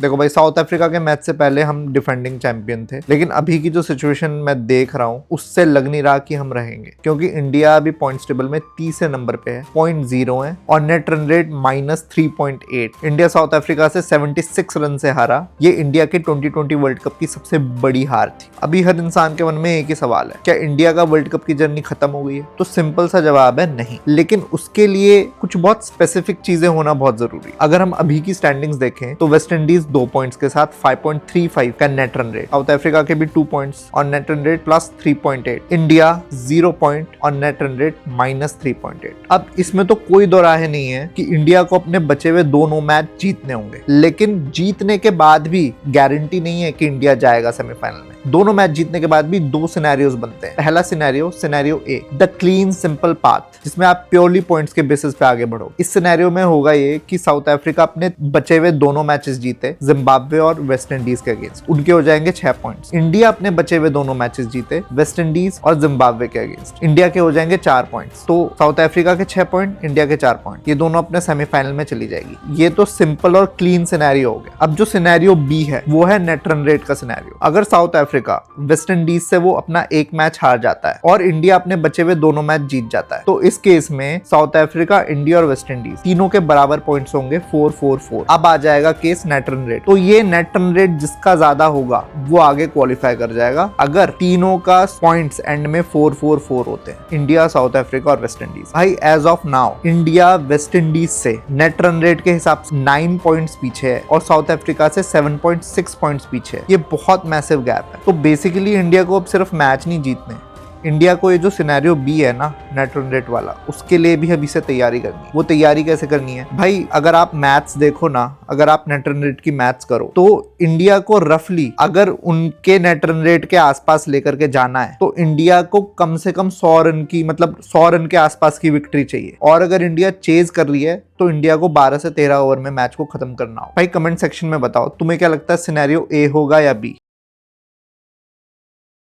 देखो भाई, south Africa के मैच से पहले हम डिफेंडिंग चैंपियन थे, लेकिन अभी की जो सिचुएशन मैं देख रहा हूँ उससे लग नहीं रहा कि हम रहेंगे, क्योंकि इंडिया अभी पॉइंट्स टेबल में तीसरे नंबर पे है, 0.0 है और net run rate -3.8। India South Africa से 76 रन से हारा। ये इंडिया के 2020 वर्ल्ड कप की सबसे बड़ी हार थी। अभी हर इंसान के मन में एक ही सवाल है, क्या इंडिया का वर्ल्ड कप की जर्नी खत्म हो गई है? तो सिंपल सा जवाब है नहीं, लेकिन उसके लिए कुछ बहुत स्पेसिफिक चीजें होना बहुत जरूरी। अगर हम अभी की स्टैंडिंग्स देखें तो वेस्ट इंडीज 2 पॉइंट्स के साथ 5.35 का net run rate, south Africa के भी 2 पॉइंट्स और net run rate +3.8, India 0 point और नेट रन रेट -3.8। अब इसमें तो कोई दो राय नहीं है कि इंडिया को अपने बचे हुए दोनों मैच जीतने होंगे, लेकिन जीतने के बाद भी गारंटी नहीं है कि इंडिया जाएगा सेमीफाइनल में। दोनों मैच जीतने के बाद भी दो सिनेरियोज बनते हैं। पहला scenario A, the clean simple path, जिसमें आप प्योरली पॉइंट्स के बेसिस पे आगे बढ़ो। इस सिनेरियो में होगा ये कि साउथ अफ्रीका अपने बचे हुए दोनों मैचेस जीते, जिम्बाब्वे और वेस्ट इंडीज के अगेंस्ट, उनके हो जाएंगे 6 पॉइंट्स। इंडिया अपने बचे हुए दोनों मैचेस जीते, वेस्ट इंडीज और जिम्बाब्वे के अगेंस्ट, इंडिया के हो जाएंगे 4 पॉइंट्स। तो साउथ अफ्रीका के 6 पॉइंट, इंडिया के 4 पॉइंट, ये दोनों अपने सेमीफाइनल में चली जाएगी। ये तो सिंपल और क्लीन सिनेरियो हो गया। अब जो सिनेरियो बी है वो है नेट रन रेट का सिनेरियो। अगर साउथ अफ्रीका वेस्ट इंडीज से वो अपना एक मैच हार जाता है और इंडिया अपने बचे हुए दोनों मैच जीत जाता है, तो इस केस में साउथ अफ्रीका, इंडिया और वेस्ट इंडीज तीनों के बराबर पॉइंट्स होंगे, 4-4-4। अब आ जाएगा केस नेट रन रेट। तो ये नेट रन रेट जिसका ज्यादा होगा वो आगे क्वालिफाई कर जाएगा, अगर तीनों का पॉइंट्स एंड में 4-4-4 होते हैं, इंडिया, साउथ अफ्रीका और वेस्ट इंडीज। भाई as of now India West Indies से नेट रन रेट के हिसाब से 9 पॉइंट्स पीछे है और साउथ अफ्रीका से 7.6 पॉइंट्स पीछे है। ये बहुत मैसिव गैप है। तो बेसिकली इंडिया को अब सिर्फ मैच नहीं जीतने, इंडिया को ये जो सिनेरियो बी है ना नेट रन रेट वाला, उसके लिए भी अभी से तैयारी करनी है। वो तैयारी कैसे करनी है भाई? अगर आप मैथ्स देखो ना, अगर आप नेट रन रेट की मैथ्स करो तो इंडिया को रफली अगर उनके नेट रन रेट के आसपास लेकर के जाना है तो इंडिया को कम से कम 100 रन की, मतलब 100 रन के आसपास की विक्ट्री चाहिए। और अगर इंडिया चेज कर रही है तो इंडिया को 12 से 13 ओवर में मैच को खत्म करना हो। भाई कमेंट सेक्शन में बताओ तुम्हें क्या लगता है, सिनेरियो ए होगा या बी?